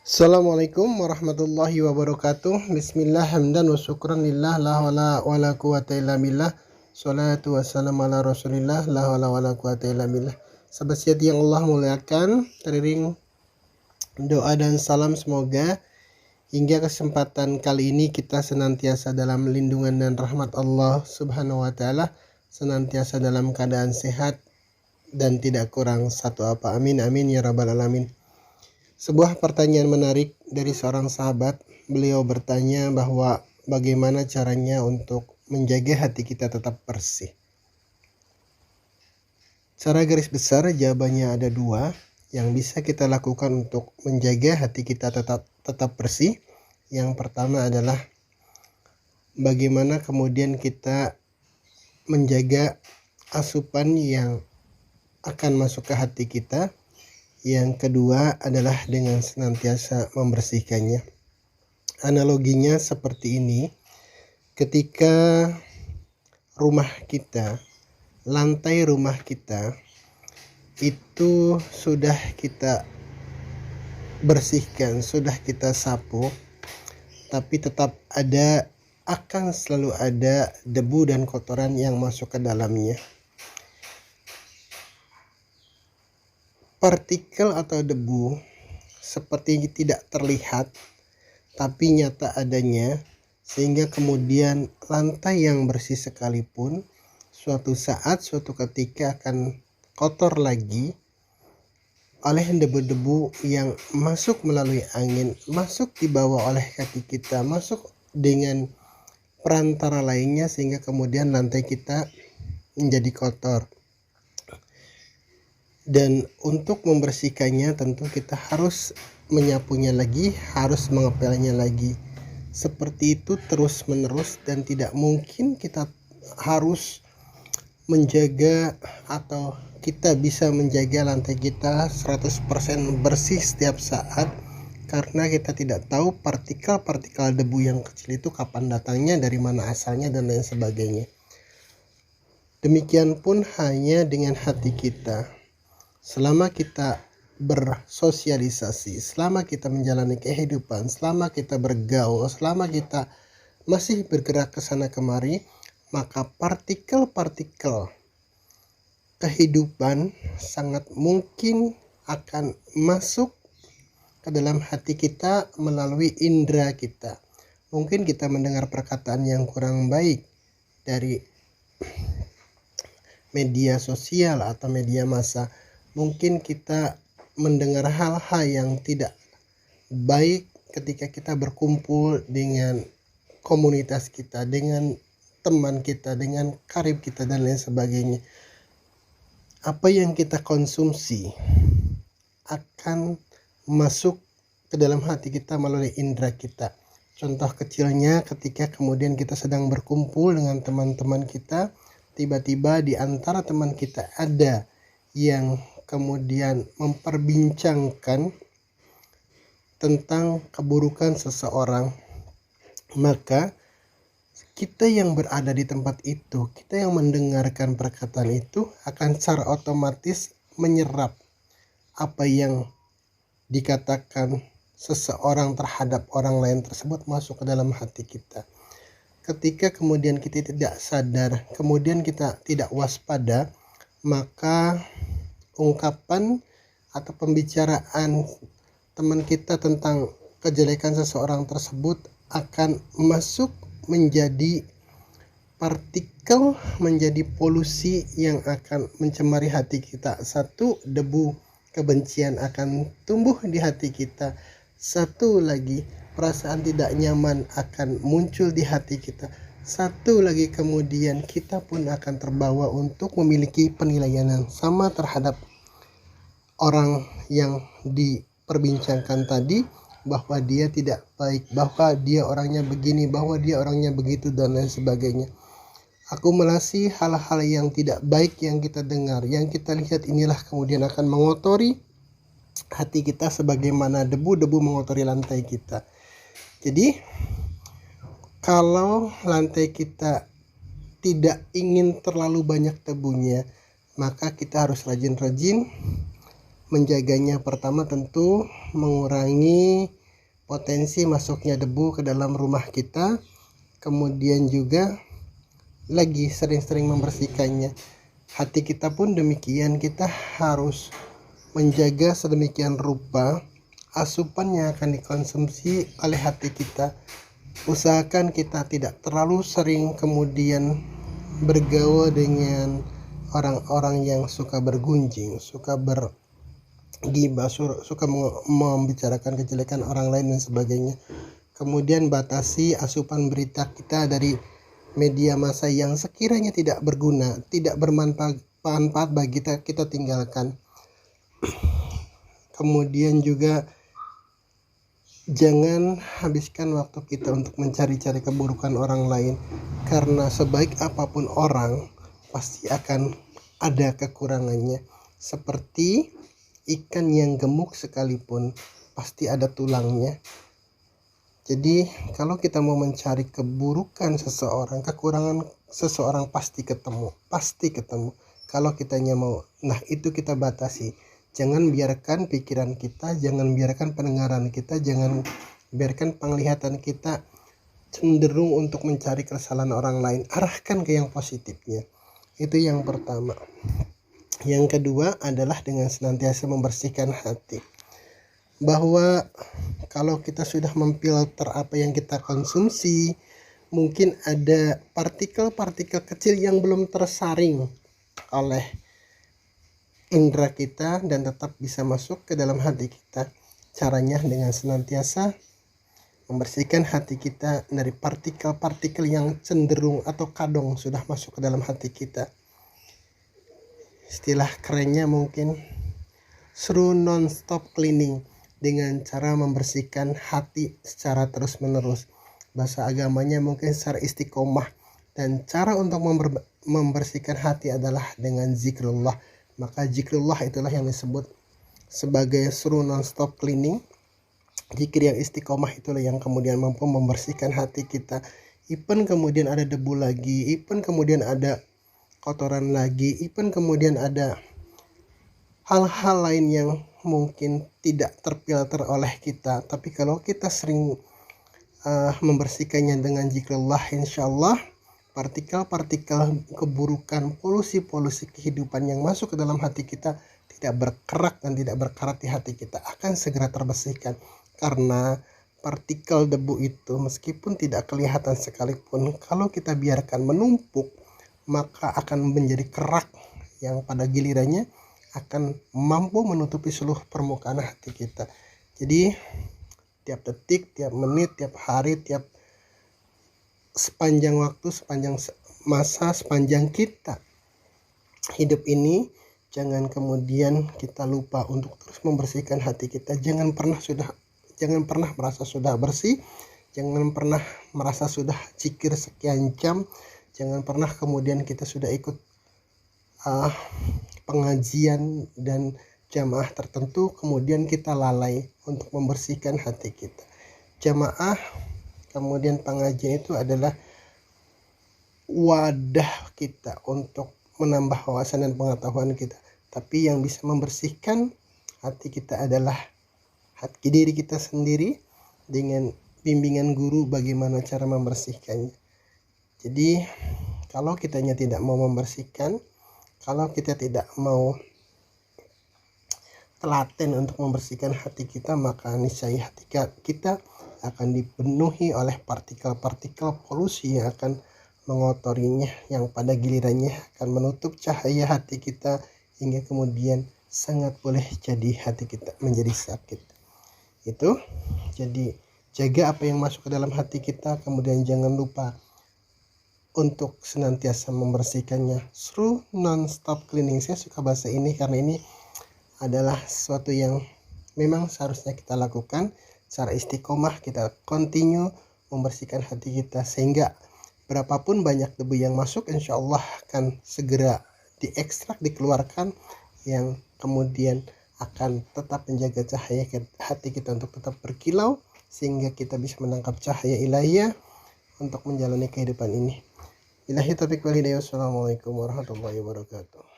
Assalamualaikum warahmatullahi wabarakatuh. Bismillah hamdan wa syukran lillah la wala wala quwata illa billah. Salatu wassalamu ala Rasulillah la wala wala quwata illa billah. Sahabat sejati yang Allah muliakan, teriring doa dan salam semoga hingga kesempatan kali ini kita senantiasa dalam lindungan dan rahmat Allah Subhanahu wa taala, senantiasa dalam keadaan sehat dan tidak kurang satu apa. Amin amin ya rabbal alamin. Sebuah pertanyaan menarik dari seorang sahabat. Beliau bertanya bahwa bagaimana caranya untuk menjaga hati kita tetap bersih. Secara garis besar jawabannya ada dua yang bisa kita lakukan untuk menjaga hati kita tetap bersih. Yang pertama adalah bagaimana kemudian kita menjaga asupan yang akan masuk ke hati kita. Yang kedua adalah dengan senantiasa membersihkannya. Analoginya seperti ini, ketika rumah kita, lantai rumah kita itu sudah kita bersihkan, sudah kita sapu, tapi tetap akan selalu ada debu dan kotoran yang masuk ke dalamnya. Partikel atau debu seperti tidak terlihat tapi nyata adanya, sehingga kemudian lantai yang bersih sekalipun suatu saat, suatu ketika akan kotor lagi oleh debu-debu yang masuk melalui angin, masuk dibawa oleh kaki kita, masuk dengan perantara lainnya, sehingga kemudian lantai kita menjadi kotor. Dan untuk membersihkannya tentu kita harus menyapunya lagi, harus mengepelnya lagi. Seperti itu terus menerus, dan tidak mungkin kita harus menjaga atau kita bisa menjaga lantai kita 100% bersih setiap saat, karena kita tidak tahu partikel-partikel debu yang kecil itu kapan datangnya, dari mana asalnya, dan lain sebagainya. Demikian pun hanya dengan hati kita. Selama kita bersosialisasi, selama kita menjalani kehidupan, selama kita bergaul, selama kita masih bergerak ke sana kemari, maka partikel-partikel kehidupan sangat mungkin akan masuk ke dalam hati kita melalui indera kita. Mungkin kita mendengar perkataan yang kurang baik dari media sosial atau media massa. Mungkin kita mendengar hal-hal yang tidak baik ketika kita berkumpul dengan komunitas kita, dengan teman kita, dengan karib kita, dan lain sebagainya. Apa yang kita konsumsi akan masuk ke dalam hati kita melalui indera kita. Contoh kecilnya, ketika kemudian kita sedang berkumpul dengan teman-teman kita, tiba-tiba di antara teman kita ada yang kemudian memperbincangkan tentang keburukan seseorang, maka kita yang berada di tempat itu, kita yang mendengarkan perkataan itu, akan secara otomatis menyerap apa yang dikatakan seseorang terhadap orang lain tersebut masuk ke dalam hati kita. Ketika kemudian kita tidak sadar, kemudian kita tidak waspada, maka ungkapan atau pembicaraan teman kita tentang kejelekan seseorang tersebut akan masuk menjadi partikel, menjadi polusi yang akan mencemari hati kita. Satu, debu kebencian akan tumbuh di hati kita. Satu lagi, perasaan tidak nyaman akan muncul di hati kita. Satu lagi, kemudian kita pun akan terbawa untuk memiliki penilaian yang sama terhadap orang yang diperbincangkan tadi, bahwa dia tidak baik, bahwa dia orangnya begini, bahwa dia orangnya begitu, dan lain sebagainya. Akumulasi hal-hal yang tidak baik yang kita dengar, yang kita lihat, inilah kemudian akan mengotori hati kita sebagaimana debu-debu mengotori lantai kita. Jadi kalau lantai kita tidak ingin terlalu banyak debunya, maka kita harus rajin-rajin menjaganya? Pertama tentu mengurangi potensi masuknya debu ke dalam rumah kita, kemudian juga lagi sering-sering membersihkannya. Hati kita pun demikian, kita harus menjaga sedemikian rupa asupan yang akan dikonsumsi oleh hati kita. Usahakan kita tidak terlalu sering kemudian bergaul dengan orang-orang yang suka bergunjing, suka bergibah, suka membicarakan kejelekan orang lain dan sebagainya. Kemudian batasi asupan berita kita dari media massa yang sekiranya tidak berguna, tidak bermanfaat bagi kita tinggalkan. Kemudian juga jangan habiskan waktu kita untuk mencari-cari keburukan orang lain, karena sebaik apapun orang pasti akan ada kekurangannya. Seperti ikan yang gemuk sekalipun pasti ada tulangnya. Jadi kalau kita mau mencari keburukan seseorang, kekurangan seseorang pasti ketemu. Kalau kitanya mau, nah itu kita batasi. Jangan biarkan pikiran kita, jangan biarkan pendengaran kita, jangan biarkan penglihatan kita cenderung untuk mencari kesalahan orang lain. Arahkan ke yang positifnya. Itu yang pertama. Yang kedua adalah dengan senantiasa membersihkan hati. Bahwa kalau kita sudah memfilter apa yang kita konsumsi, mungkin ada partikel-partikel kecil yang belum tersaring oleh indera kita dan tetap bisa masuk ke dalam hati kita. Caranya dengan senantiasa membersihkan hati kita dari partikel-partikel yang cenderung atau kadang sudah masuk ke dalam hati kita. Istilah kerennya mungkin through non-stop cleaning, dengan cara membersihkan hati secara terus-menerus. Bahasa agamanya mungkin secara istiqomah, dan cara untuk membersihkan hati adalah dengan zikrullah. Maka zikrullah itulah yang disebut sebagai through non-stop cleaning. Zikir yang istiqomah itulah yang kemudian mampu membersihkan hati kita. Even kemudian ada debu lagi, even kemudian ada kotoran lagi, even kemudian ada hal-hal lain yang mungkin tidak terfilter oleh kita. Tapi kalau kita sering membersihkannya dengan zikrullah, insyaallah partikel-partikel keburukan, polusi-polusi kehidupan yang masuk ke dalam hati kita tidak berkerak dan tidak berkarat di hati kita, akan segera terbersihkan. Karena partikel debu itu meskipun tidak kelihatan sekalipun, kalau kita biarkan menumpuk, maka akan menjadi kerak yang pada gilirannya akan mampu menutupi seluruh permukaan hati kita. Jadi tiap detik, tiap menit, tiap hari, tiap sepanjang waktu, sepanjang masa, sepanjang kita hidup ini, jangan kemudian kita lupa untuk terus membersihkan hati kita. Jangan pernah merasa sudah bersih, jangan pernah merasa sudah zikir sekian jam, jangan pernah kemudian kita sudah ikut pengajian dan jamaah tertentu kemudian kita lalai untuk membersihkan hati kita. Jamaah kemudian pengajian itu adalah wadah kita untuk menambah wawasan dan pengetahuan kita. Tapi yang bisa membersihkan hati kita adalah hati diri kita sendiri dengan bimbingan guru bagaimana cara membersihkannya. Jadi kalau kitanya tidak mau membersihkan, kalau kita tidak mau telaten untuk membersihkan hati kita, maka niscaya hati kita akan dipenuhi oleh partikel-partikel polusi yang akan mengotorinya, yang pada gilirannya akan menutup cahaya hati kita hingga kemudian sangat boleh jadi hati kita menjadi sakit. Itu jadi jaga apa yang masuk ke dalam hati kita, kemudian jangan lupa untuk senantiasa membersihkannya through non-stop cleaning. Saya suka bahasa ini karena ini adalah sesuatu yang memang seharusnya kita lakukan secara istiqomah. Kita continue membersihkan hati kita sehingga berapapun banyak debu yang masuk, insya Allah akan segera diekstrak, dikeluarkan, yang kemudian akan tetap menjaga cahaya hati kita untuk tetap berkilau sehingga kita bisa menangkap cahaya ilahiyah untuk menjalani kehidupan ini. Ilahi taufiq wal hidayah. Wassalamualaikum warahmatullahi wabarakatuh.